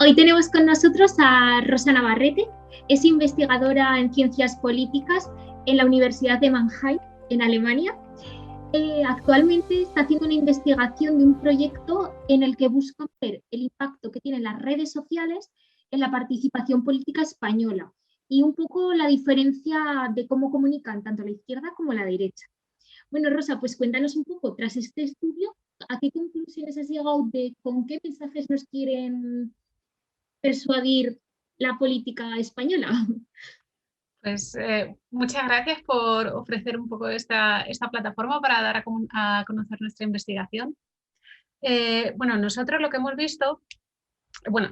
Hoy tenemos con nosotros a Rosa Navarrete, es investigadora en ciencias políticas en la Universidad de Mannheim, en Alemania. Actualmente está haciendo una investigación de un proyecto en el que busca ver el impacto que tienen las redes sociales en la participación política española y un poco la diferencia de cómo comunican tanto la izquierda como la derecha. Bueno, Rosa, pues cuéntanos un poco, tras este estudio, ¿a qué conclusiones has llegado de con qué mensajes nos quieren persuadir la política española? Pues muchas gracias por ofrecer un poco esta plataforma para dar a conocer nuestra investigación. Bueno, nosotros lo que hemos visto, bueno,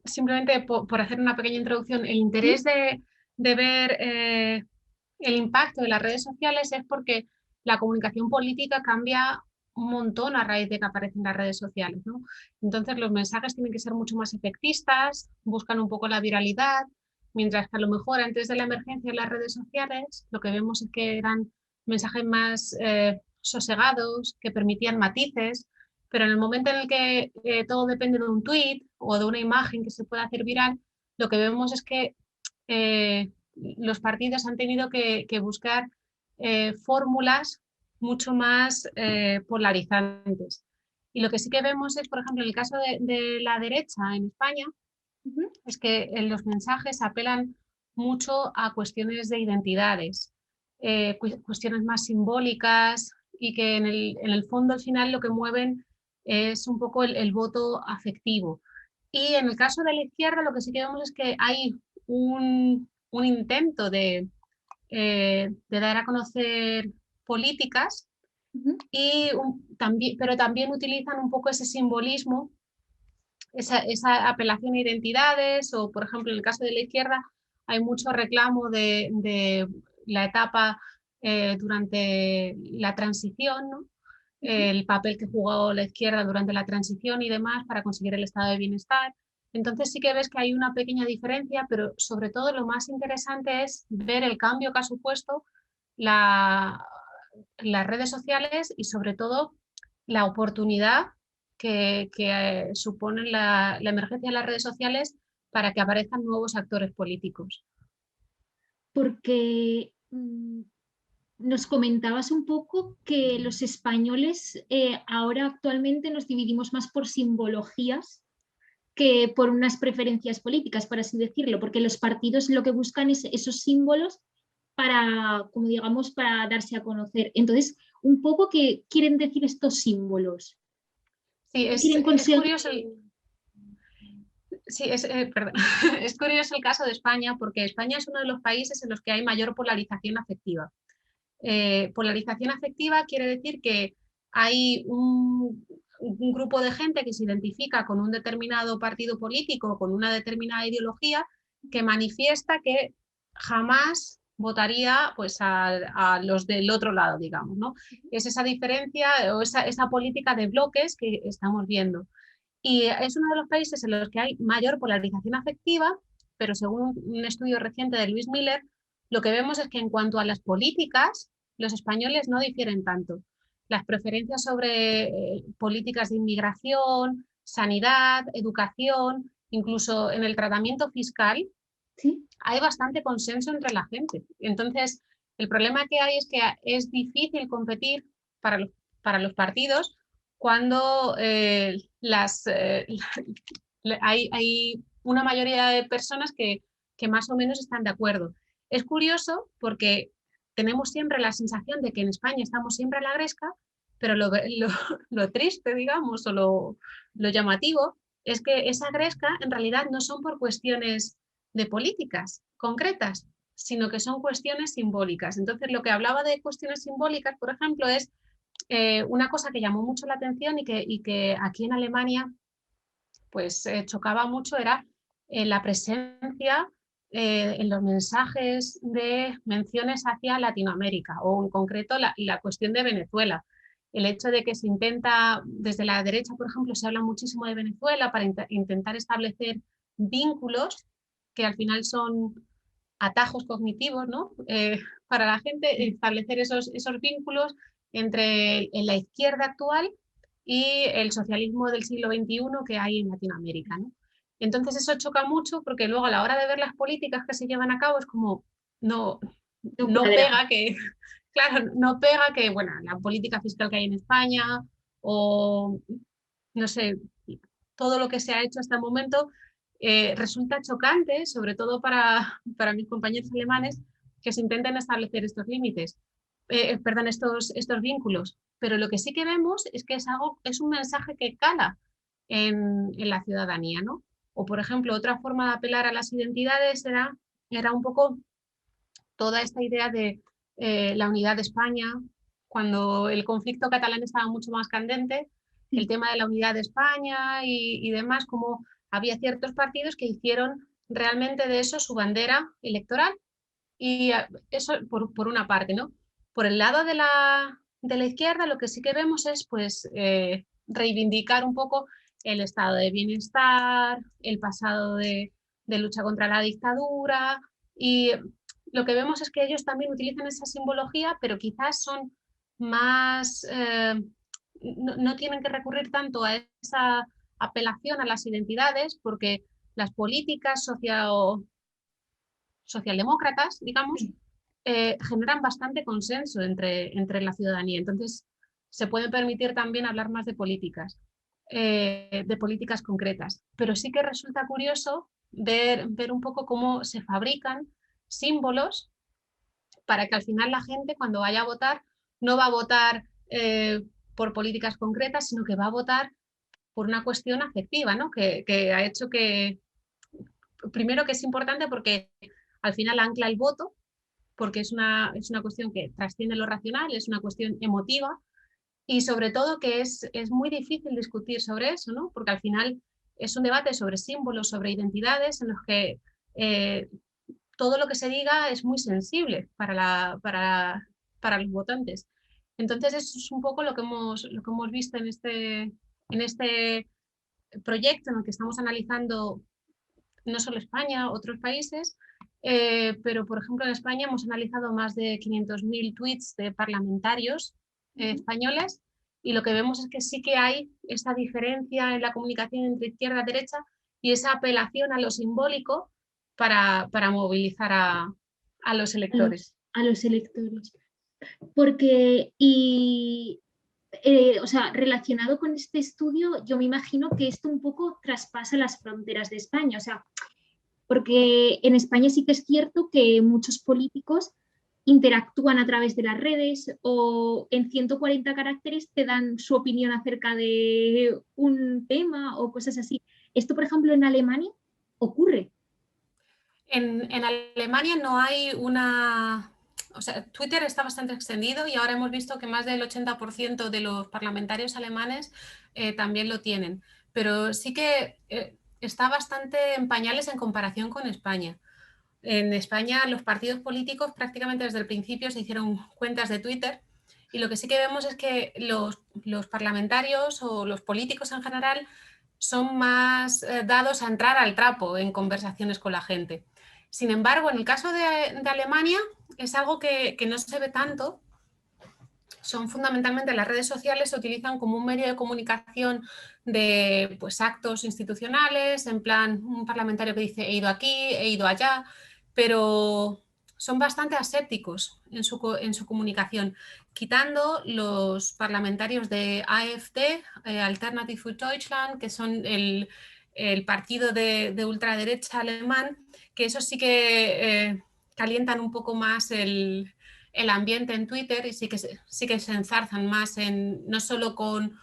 simplemente por hacer una pequeña introducción, el interés de ver el impacto de las redes sociales es porque la comunicación política cambia un montón a raíz de que aparecen las redes sociales, ¿no? Entonces los mensajes tienen que ser mucho más efectistas, buscan un poco la viralidad, mientras que a lo mejor antes de la emergencia de las redes sociales lo que vemos es que eran mensajes más sosegados, que permitían matices, pero en el momento en el que todo depende de un tweet o de una imagen que se pueda hacer viral, lo que vemos es que los partidos han tenido que buscar fórmulas mucho más polarizantes. Y lo que sí que vemos es, por ejemplo, en el caso de la derecha en España, es que los mensajes apelan mucho a cuestiones de identidades, cuestiones más simbólicas y que en el fondo al final lo que mueven es un poco el voto afectivo. Y en el caso de la izquierda lo que sí que vemos es que hay un intento de dar a conocer políticas, pero también utilizan un poco ese simbolismo, esa apelación a identidades, o por ejemplo en el caso de la izquierda hay mucho reclamo de la etapa durante la transición, ¿no? El papel que jugó la izquierda durante la transición y demás para conseguir el estado de bienestar. Entonces sí que ves que hay una pequeña diferencia, pero sobre todo lo más interesante es ver el cambio que ha supuesto la, las redes sociales y sobre todo la oportunidad que suponen la emergencia de las redes sociales para que aparezcan nuevos actores políticos. Porque nos comentabas un poco que los españoles ahora actualmente nos dividimos más por simbologías que por unas preferencias políticas, por así decirlo, porque los partidos lo que buscan es esos símbolos para, como digamos, para darse a conocer. Entonces, un poco qué quieren decir estos símbolos. Sí, ¿Qué quieren es conseguir? curioso sí, perdón. Es curioso el caso de España porque España es uno de los países en los que hay mayor polarización afectiva. Polarización afectiva quiere decir que hay un grupo de gente que se identifica con un determinado partido político, con una determinada ideología, que manifiesta que jamás votaría pues, a los del otro lado, digamos, ¿no? Es esa diferencia o esa política de bloques que estamos viendo. Y es uno de los países en los que hay mayor polarización afectiva, pero según un estudio reciente de Luis Miller, lo que vemos es que en cuanto a las políticas, los españoles no difieren tanto. Las preferencias sobre políticas de inmigración, sanidad, educación, incluso en el tratamiento fiscal, ¿Sí? hay bastante consenso entre la gente. Entonces, el problema que hay es que es difícil competir para los partidos cuando hay una mayoría de personas que más o menos están de acuerdo. Es curioso porque tenemos siempre la sensación de que en España estamos siempre a la gresca, pero lo triste, digamos, o lo llamativo es que esa gresca en realidad no son por cuestiones de políticas concretas, sino que son cuestiones simbólicas. Entonces, lo que hablaba de cuestiones simbólicas, por ejemplo, es una cosa que llamó mucho la atención y que aquí en Alemania pues chocaba mucho, era la presencia en los mensajes de menciones hacia Latinoamérica, o en concreto la cuestión de Venezuela. El hecho de que se intenta, desde la derecha, por ejemplo, se habla muchísimo de Venezuela para intentar establecer vínculos que al final son atajos cognitivos, ¿no? Para la gente, establecer esos vínculos entre en la izquierda actual y el socialismo del siglo XXI que hay en Latinoamérica, ¿no? Entonces eso choca mucho porque luego a la hora de ver las políticas que se llevan a cabo es como no, No no cuadra. pega que, claro, no pega que, bueno, la política fiscal que hay en España o, no sé, todo lo que se ha hecho hasta el momento resulta chocante, sobre todo para mis compañeros alemanes, que se intenten establecer estos límites, perdón, estos vínculos. Pero lo que sí que vemos es que es un mensaje que cala en la ciudadanía, ¿no? O, por ejemplo, otra forma de apelar a las identidades era un poco toda esta idea de la unidad de España, cuando el conflicto catalán estaba mucho más candente, el tema de la unidad de España y demás, como había ciertos partidos que hicieron realmente de eso su bandera electoral. Y eso por una parte, ¿no? Por el lado de la izquierda lo que sí que vemos es pues reivindicar un poco el estado de bienestar, el pasado de lucha contra la dictadura y lo que vemos es que ellos también utilizan esa simbología, pero quizás son más, no tienen que recurrir tanto a esa apelación a las identidades porque las políticas socialdemócratas, digamos, generan bastante consenso entre la ciudadanía. Entonces, se puede permitir también hablar más de políticas concretas. Pero sí que resulta curioso ver un poco cómo se fabrican símbolos para que al final la gente cuando vaya a votar no va a votar por políticas concretas, sino que va a votar por una cuestión afectiva, ¿no? Que ha hecho que, primero que es importante porque al final ancla el voto, porque es una cuestión que trasciende lo racional, es una cuestión emotiva y sobre todo que es muy difícil discutir sobre eso, ¿no? Porque al final es un debate sobre símbolos, sobre identidades, en los que todo lo que se diga es muy sensible para los votantes. Entonces, eso es un poco lo que hemos visto en este proyecto en el que estamos analizando no solo España, otros países, pero por ejemplo en España hemos analizado más de 500.000 tweets de parlamentarios españoles y lo que vemos es que sí que hay esta diferencia en la comunicación entre izquierda y derecha y esa apelación a lo simbólico para movilizar a los electores. A los electores. Porque, o sea, relacionado con este estudio, yo me imagino que esto un poco traspasa las fronteras de España. O sea, porque en España sí que es cierto que muchos políticos interactúan a través de las redes o en 140 caracteres te dan su opinión acerca de un tema o cosas así. Esto, por ejemplo, en Alemania ocurre. En Alemania no hay una... O sea, Twitter está bastante extendido y ahora hemos visto que más del 80% de los parlamentarios alemanes también lo tienen. Pero sí que está bastante en pañales en comparación con España. En España los partidos políticos prácticamente desde el principio se hicieron cuentas de Twitter y lo que sí que vemos es que los parlamentarios o los políticos en general son más dados a entrar al trapo en conversaciones con la gente. Sin embargo, en el caso de Alemania es algo que no se ve tanto. Son fundamentalmente las redes sociales, se utilizan como un medio de comunicación de pues, actos institucionales, en plan un parlamentario que dice he ido aquí, he ido allá, pero son bastante asépticos en su comunicación, quitando los parlamentarios de AfD, Alternative für Deutschland, que son el partido de ultraderecha alemán, que eso sí que calientan un poco más el ambiente en Twitter y sí que se enzarzan más no solo con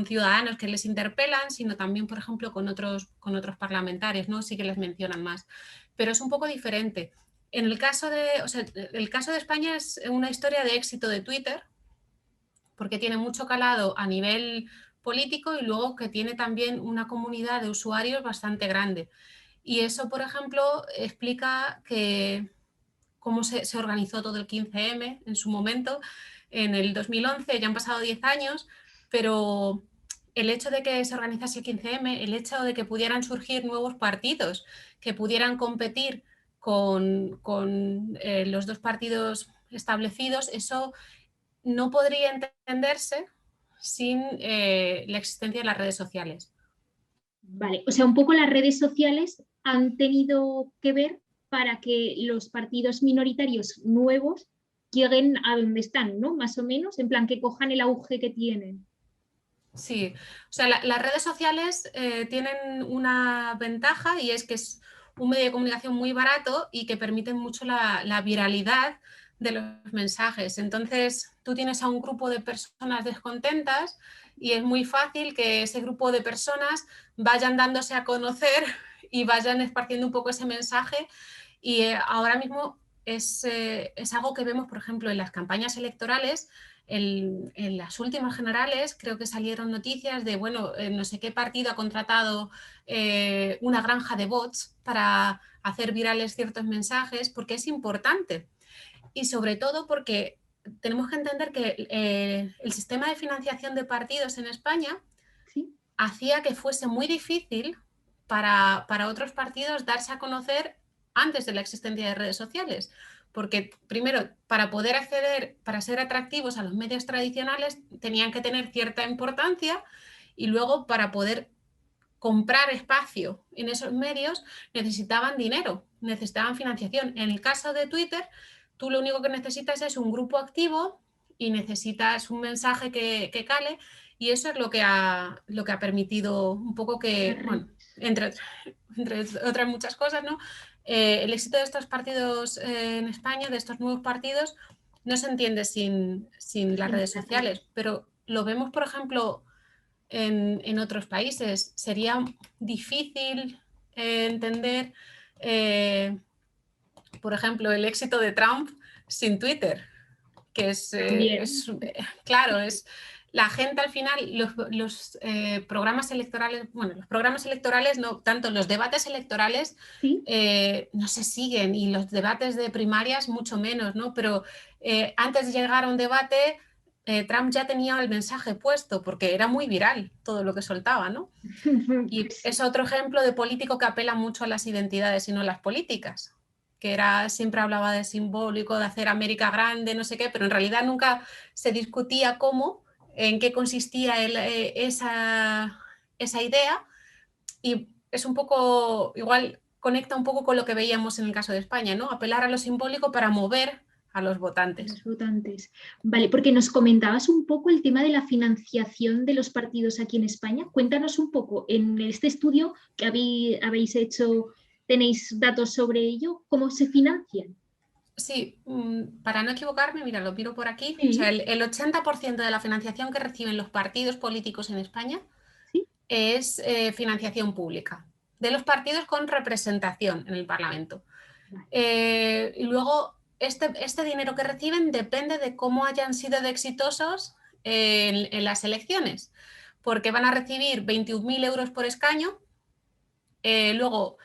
ciudadanos que les interpelan, sino también, por ejemplo, con otros parlamentarios, ¿no? Sí que les mencionan más. Pero es un poco diferente. En el caso el caso de España es una historia de éxito de Twitter, porque tiene mucho calado a nivel político y luego que tiene también una comunidad de usuarios bastante grande. Y eso, por ejemplo, explica cómo se organizó todo el 15M en su momento, en el 2011, ya han pasado 10 años, pero el hecho de que se organizase el 15M, el hecho de que pudieran surgir nuevos partidos, que pudieran competir con los dos partidos establecidos, eso no podría entenderse sin la existencia de las redes sociales. Vale, o sea, un poco las redes sociales han tenido que ver para que los partidos minoritarios nuevos lleguen a donde están, ¿no? Más o menos, en plan que cojan el auge que tienen. Sí, o sea, las redes sociales tienen una ventaja y es que es un medio de comunicación muy barato y que permiten mucho la viralidad de los mensajes. Entonces, tú tienes a un grupo de personas descontentas y es muy fácil que ese grupo de personas vayan dándose a conocer y vayan esparciendo un poco ese mensaje. Y ahora mismo es algo que vemos, por ejemplo, en las campañas electorales. En las últimas generales creo que salieron noticias de, bueno, no sé qué partido ha contratado una granja de bots para hacer virales ciertos mensajes, porque es importante. Y sobre todo porque tenemos que entender que el sistema de financiación de partidos en España ¿Sí? hacía que fuese muy difícil para otros partidos darse a conocer antes de la existencia de redes sociales. Porque primero, para poder acceder, para ser atractivos a los medios tradicionales, tenían que tener cierta importancia y luego para poder comprar espacio en esos medios necesitaban dinero, necesitaban financiación. En el caso de Twitter, tú lo único que necesitas es un grupo activo y necesitas un mensaje que cale y eso es lo que ha permitido un poco que, bueno, entre otras muchas cosas, ¿no? El éxito de estos partidos en España, de estos nuevos partidos, no se entiende sin las redes sociales, pero lo vemos, por ejemplo, en otros países. Sería difícil entender, eh, por ejemplo, el éxito de Trump sin Twitter, que También. claro, es la gente al final, los programas electorales, bueno, los programas electorales, no tanto los debates electorales ¿Sí? no se siguen y los debates de primarias mucho menos, ¿no? Pero antes de llegar a un debate, Trump ya tenía el mensaje puesto porque era muy viral todo lo que soltaba, ¿no? Y Pues sí. es otro ejemplo de político que apela mucho a las identidades y no a las políticas, que era, siempre hablaba de simbólico, de hacer América grande, no sé qué, pero en realidad nunca se discutía cómo, en qué consistía esa idea y es un poco, igual conecta un poco con lo que veíamos en el caso de España, ¿no? Apelar a lo simbólico para mover a los A los votantes. votantes. Vale, porque nos comentabas un poco el tema de la financiación de los partidos aquí en España. Cuéntanos un poco, en este estudio que habéis hecho, ¿tenéis datos sobre ello? ¿Cómo se financian? Sí, para no equivocarme, mira, lo miro por aquí. O sea, Sí, el 80% de la financiación que reciben los partidos políticos en España sí. es financiación pública, de los partidos con representación en el Parlamento. Vale. Y luego, este dinero que reciben depende de cómo hayan sido de exitosos en las elecciones, porque van a recibir 21.000 euros por escaño, luego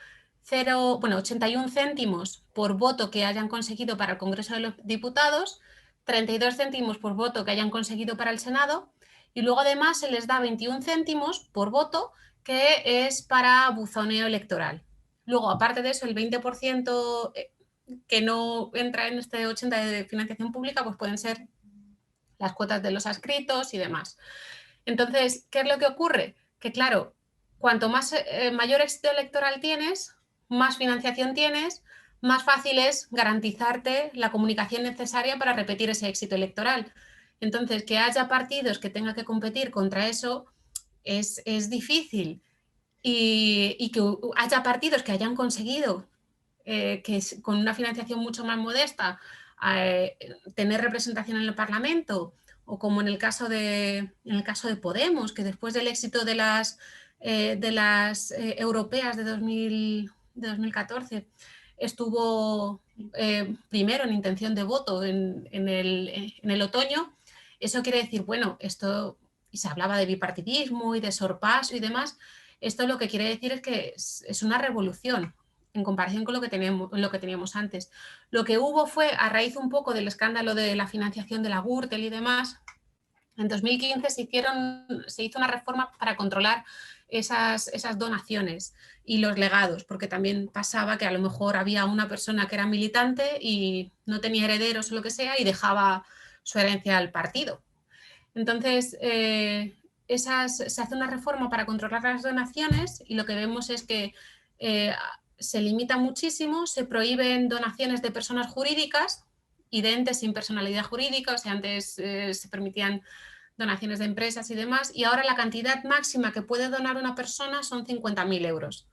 81 céntimos por voto que hayan conseguido para el Congreso de los Diputados, 32 céntimos por voto que hayan conseguido para el Senado y luego además se les da 21 céntimos por voto que es para buzoneo electoral. Luego, aparte de eso, el 20% que no entra en este 80% de financiación pública, pues pueden ser las cuotas de los adscritos y demás. Entonces, ¿qué es lo que ocurre? Que claro, cuanto más mayor éxito electoral tienes, más financiación tienes, más fácil es garantizarte la comunicación necesaria para repetir ese éxito electoral. Entonces, que haya partidos que tengan que competir contra eso es difícil y que haya partidos que hayan conseguido con una financiación mucho más modesta eh, tener representación en el Parlamento o como en el caso de Podemos, que después del éxito de las europeas de 2014 estuvo primero en intención de voto en el otoño, eso quiere decir, bueno, esto, y se hablaba de bipartidismo y de sorpaso y demás, esto lo que quiere decir es que es una revolución en comparación con lo que teníamos antes. Lo que hubo fue, a raíz un poco del escándalo de la financiación de la Gürtel y demás, en 2015 se hizo una reforma para controlar esas donaciones y los legados, porque también pasaba que a lo mejor había una persona que era militante y no tenía herederos o lo que sea y dejaba su herencia al partido. Entonces, se hace una reforma para controlar las donaciones y lo que vemos es que se limita muchísimo, se prohíben donaciones de personas jurídicas y de entes sin personalidad jurídica, o sea, antes se permitían donaciones de empresas y demás, y ahora la cantidad máxima que puede donar una persona son 50.000 euros.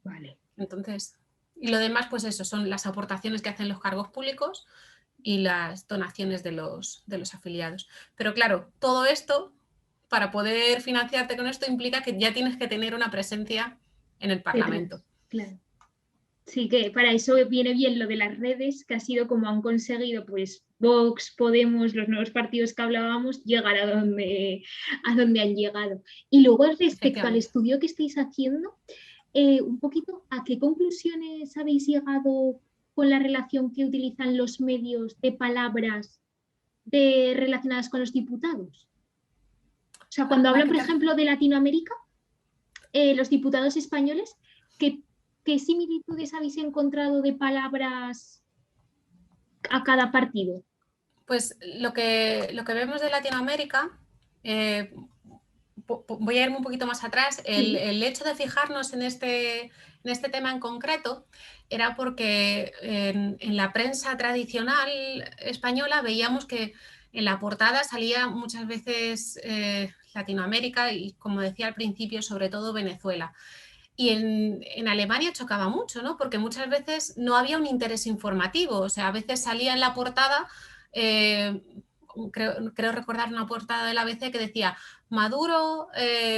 Vale. Entonces, y lo demás, pues eso, son las aportaciones que hacen los cargos públicos y las donaciones de los afiliados. Pero claro, todo esto, para poder financiarte con esto, implica que ya tienes que tener una presencia en el Parlamento. Detrás, claro. Sí, que para eso viene bien lo de las redes, que ha sido como han conseguido, pues, Vox, Podemos, los nuevos partidos que hablábamos, llegar a donde han llegado. Y luego, respecto al estudio que estáis haciendo, un poquito, ¿a qué conclusiones habéis llegado con la relación que utilizan los medios de palabras relacionadas con los diputados? O sea, cuando hablan, por ejemplo, de Latinoamérica, los diputados españoles, ¿qué similitudes habéis encontrado de palabras a cada partido? Pues lo que vemos de Latinoamérica, voy a irme un poquito más atrás, el hecho de fijarnos en este tema en concreto era porque en la prensa tradicional española veíamos que en la portada salía muchas veces Latinoamérica y, como decía al principio, sobre todo Venezuela. Y en Alemania chocaba mucho, ¿no? Porque muchas veces no había un interés informativo, o sea, a veces salía en la portada, creo recordar una portada del ABC que decía: Maduro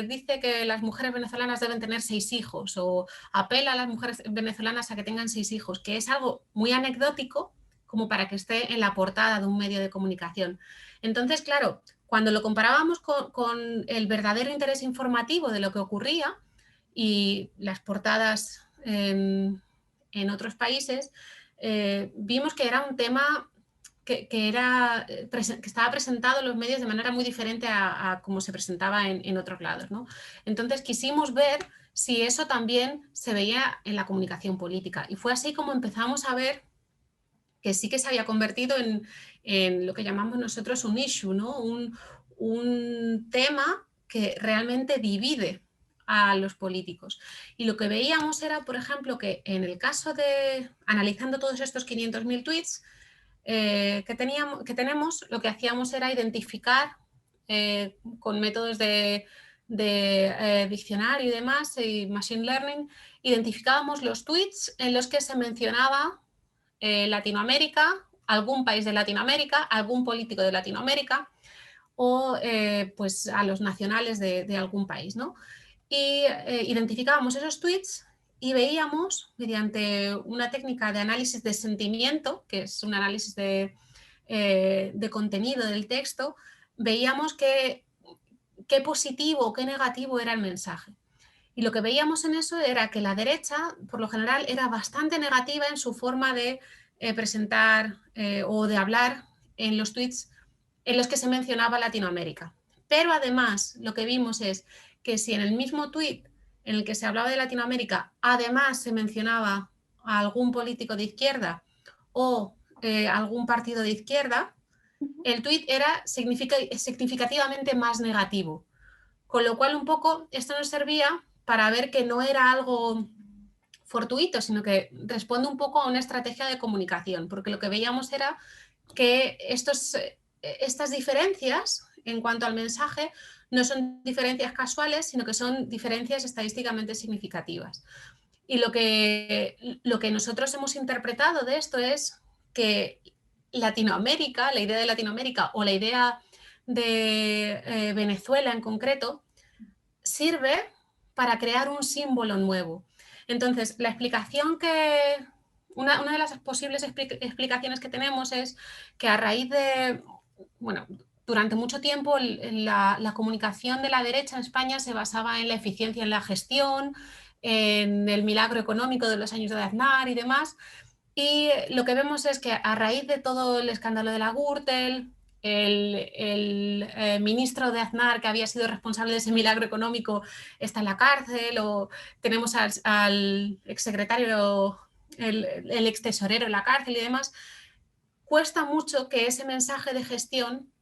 dice que las mujeres venezolanas deben tener 6 hijos, o apela a las mujeres venezolanas a que tengan 6 hijos, que es algo muy anecdótico como para que esté en la portada de un medio de comunicación. Entonces, claro, cuando lo comparábamos con el verdadero interés informativo de lo que ocurría y las portadas en otros países, vimos que era un tema que estaba presentado en los medios de manera muy diferente a cómo se presentaba en otros lados, ¿no? Entonces quisimos ver si eso también se veía en la comunicación política, y fue así como empezamos a ver que sí que se había convertido en lo que llamamos nosotros un issue, ¿no? Un tema que realmente divide a los políticos. Y lo que veíamos era, por ejemplo, que en el caso de, analizando todos estos 500.000 tweets que tenemos, lo que hacíamos era identificar con métodos de diccionario y demás, y machine learning, identificábamos los tweets en los que se mencionaba Latinoamérica, algún país de Latinoamérica, algún político de Latinoamérica, o pues a los nacionales de algún país, ¿no? Y identificábamos esos tweets y veíamos, mediante una técnica de análisis de sentimiento, que es un análisis de contenido del texto, veíamos qué positivo o qué negativo era el mensaje. Y lo que veíamos en eso era que la derecha, por lo general, era bastante negativa en su forma de presentar o de hablar en los tweets en los que se mencionaba Latinoamérica. Pero además lo que vimos es que si en el mismo tweet en el que se hablaba de Latinoamérica, además se mencionaba a algún político de izquierda o algún partido de izquierda, el tweet era significativamente más negativo. Con lo cual, un poco, esto nos servía para ver que no era algo fortuito, sino que responde un poco a una estrategia de comunicación, porque lo que veíamos era que estas diferencias en cuanto al mensaje no son diferencias casuales, sino que son diferencias estadísticamente significativas. Y lo que nosotros hemos interpretado de esto es que Latinoamérica, la idea de Latinoamérica o la idea de Venezuela en concreto, sirve para crear un símbolo nuevo. Entonces, la explicación una de las posibles explicaciones que tenemos es que a raíz de, bueno, durante mucho tiempo la comunicación de la derecha en España se basaba en la eficiencia en la gestión, en el milagro económico de los años de Aznar y demás. Y lo que vemos es que a raíz de todo el escándalo de la Gürtel, el ministro de Aznar, que había sido responsable de ese milagro económico, está en la cárcel, o tenemos al exsecretario, el extesorero en la cárcel y demás. Cuesta mucho que ese mensaje de gestión,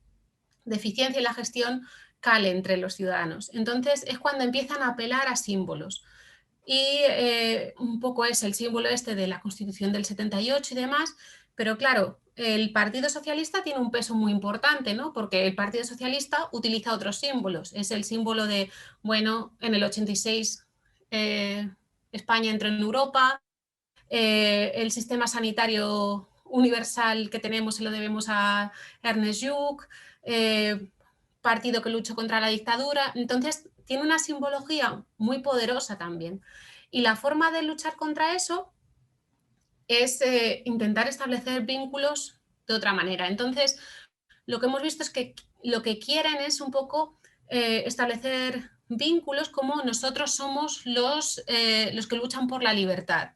de eficiencia en la gestión, cale entre los ciudadanos. Entonces es cuando empiezan a apelar a símbolos. Y un poco es el símbolo este de la Constitución del 78 y demás, pero claro, el Partido Socialista tiene un peso muy importante, ¿no? Porque el Partido Socialista utiliza otros símbolos. Es el símbolo de, bueno, en el 86 España entró en Europa, el sistema sanitario universal que tenemos se lo debemos a Ernest Lluch, partido que luchó contra la dictadura. Entonces, tiene una simbología muy poderosa también. Y la forma de luchar contra eso es intentar establecer vínculos de otra manera. Entonces, lo que hemos visto es que lo que quieren es un poco establecer vínculos como nosotros somos los que luchan por la libertad.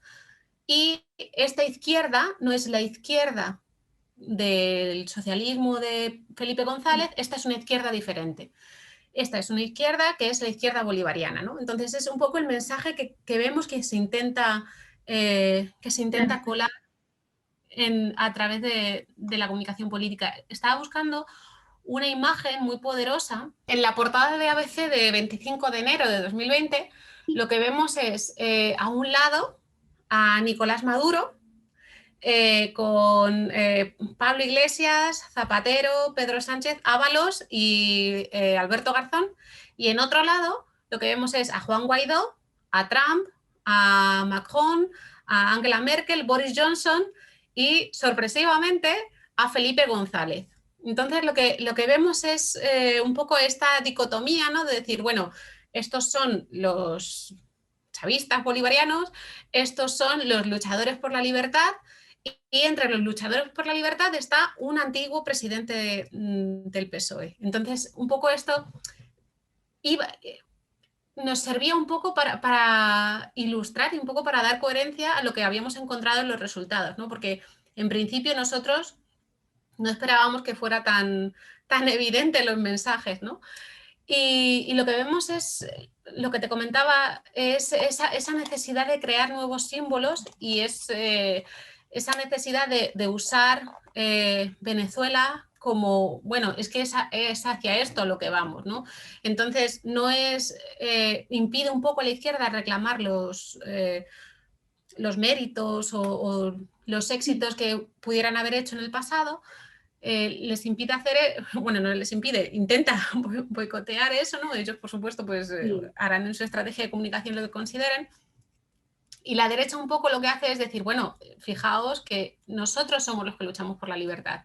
Y esta izquierda no es la izquierda del socialismo de Felipe González, esta es una izquierda diferente. Esta es una izquierda que es la izquierda bolivariana, ¿no? Entonces es un poco el mensaje que vemos que se intenta colar a través de la comunicación política. Estaba buscando una imagen muy poderosa. En la portada de ABC de 25 de enero de 2020, lo que vemos es a un lado a Nicolás Maduro, con Pablo Iglesias, Zapatero, Pedro Sánchez, Ábalos y Alberto Garzón. Y en otro lado lo que vemos es a Juan Guaidó, a Trump, a Macron, a Angela Merkel, Boris Johnson y, sorpresivamente, a Felipe González. Entonces lo que vemos es un poco esta dicotomía, ¿no? De decir, bueno, estos son los chavistas bolivarianos, estos son los luchadores por la libertad, y entre los luchadores por la libertad está un antiguo presidente del PSOE. Entonces, un poco esto nos servía un poco para ilustrar y un poco para dar coherencia a lo que habíamos encontrado en los resultados, ¿no? Porque en principio nosotros no esperábamos que fuera tan evidente los mensajes, ¿no? Y lo que vemos es, lo que te comentaba, es esa necesidad de crear nuevos símbolos y es esa necesidad de usar Venezuela como, bueno, es que es hacia esto lo que vamos, ¿no? Entonces, no es, impide un poco a la izquierda reclamar los méritos o los éxitos que pudieran haber hecho en el pasado, les impide hacer, bueno, no les impide, intenta boicotear eso, ¿no? Ellos, por supuesto, pues harán en su estrategia de comunicación lo que consideren. Y la derecha un poco lo que hace es decir, bueno, fijaos que nosotros somos los que luchamos por la libertad.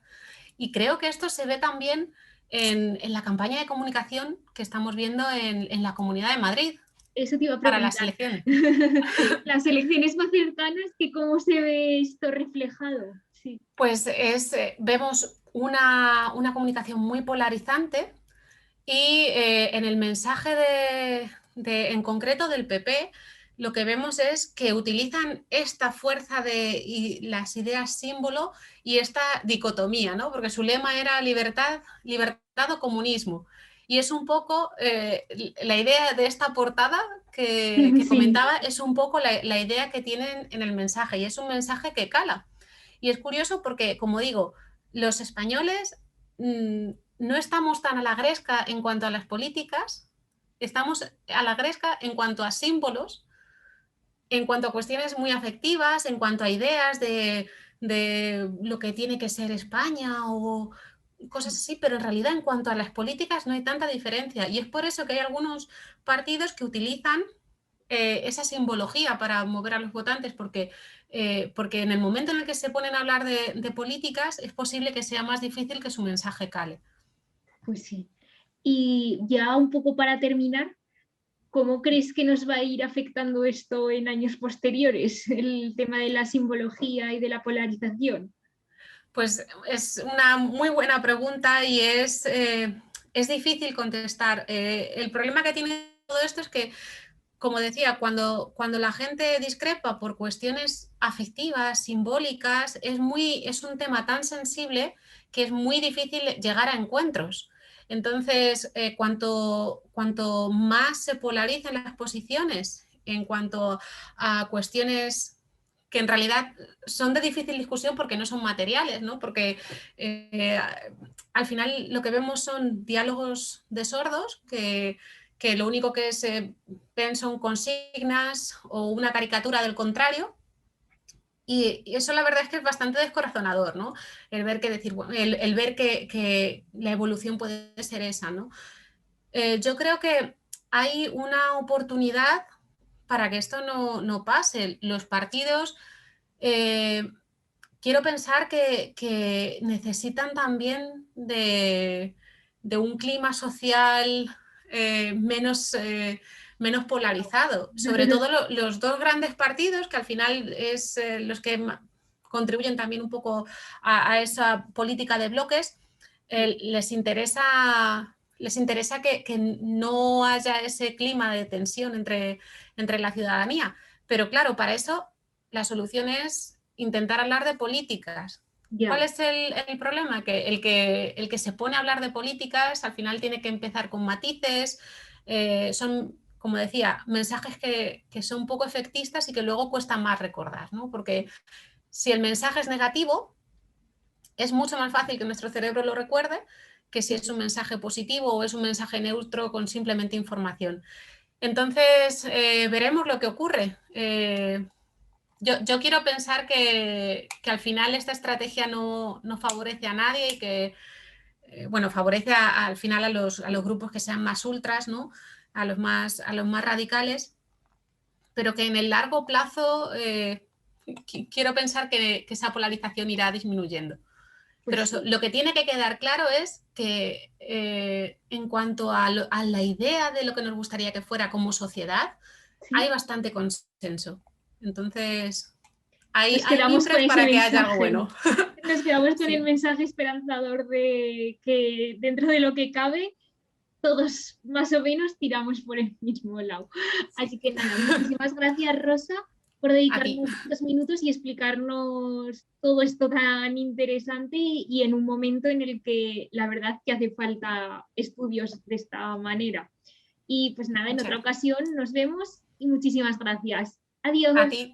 Y creo que esto se ve también en la campaña de comunicación que estamos viendo en la Comunidad de Madrid. Eso te iba a para preguntar. las elecciones. Las elecciones más cercanas, que cómo se ve esto reflejado. Sí. Pues vemos una comunicación muy polarizante y en el mensaje en concreto del PP lo que vemos es que utilizan esta fuerza y las ideas símbolo y esta dicotomía, ¿no? Porque su lema era libertad o comunismo. Y es un poco, la idea de esta portada que Sí. comentaba, es un poco la idea que tienen en el mensaje, y es un mensaje que cala. Y es curioso porque, como digo, los españoles no estamos tan a la gresca en cuanto a las políticas, estamos a la gresca en cuanto a símbolos, en cuanto a cuestiones muy afectivas, en cuanto a ideas de lo que tiene que ser España o cosas así, pero en realidad en cuanto a las políticas no hay tanta diferencia. Y es por eso que hay algunos partidos que utilizan esa simbología para mover a los votantes, porque en el momento en el que se ponen a hablar de políticas es posible que sea más difícil que su mensaje cale. Pues sí. Y ya un poco para terminar, ¿cómo crees que nos va a ir afectando esto en años posteriores, el tema de la simbología y de la polarización? Pues es una muy buena pregunta y es difícil contestar. El problema que tiene todo esto es que, como decía, cuando la gente discrepa por cuestiones afectivas, simbólicas, es un tema tan sensible que es muy difícil llegar a encuentros. Entonces, cuanto más se polarizan las posiciones en cuanto a cuestiones que en realidad son de difícil discusión porque no son materiales, ¿no? Porque al final lo que vemos son diálogos de sordos que lo único que se ven son consignas o una caricatura del contrario. Y eso la verdad es que es bastante descorazonador, ¿no? El ver que decir, bueno, el ver que la evolución puede ser esa, ¿no? Yo creo que hay una oportunidad para que esto no pase. Los partidos, quiero pensar que necesitan también de un clima social menos polarizado. Sobre todo los dos grandes partidos, que al final es los que contribuyen también un poco a esa política de bloques, les interesa que no haya ese clima de tensión entre la ciudadanía. Pero claro, para eso la solución es intentar hablar de políticas. ¿Cuál es el problema? Que el que se pone a hablar de políticas al final tiene que empezar con matices, son, como decía, mensajes que son poco efectistas y que luego cuesta más recordar, ¿no? Porque si el mensaje es negativo, es mucho más fácil que nuestro cerebro lo recuerde que si es un mensaje positivo o es un mensaje neutro con simplemente información. Entonces, veremos lo que ocurre. Yo quiero pensar que al final esta estrategia no favorece a nadie y que, bueno, favorece al final a los grupos que sean más ultras, ¿no? A los más radicales, pero que en el largo plazo quiero pensar que esa polarización irá disminuyendo. Pero lo que tiene que quedar claro es que en cuanto a la idea de lo que nos gustaría que fuera como sociedad, hay bastante consenso. Entonces, hay mimbres para que haya algo bueno. Nos quedamos con el mensaje esperanzador de que dentro de lo que cabe, todos más o menos tiramos por el mismo lado. Así que nada, muchísimas gracias, Rosa, por dedicarnos estos minutos y explicarnos todo esto tan interesante y en un momento en el que la verdad que hace falta estudios de esta manera. Y pues nada, en otra ocasión nos vemos y muchísimas gracias. Adiós. A ti.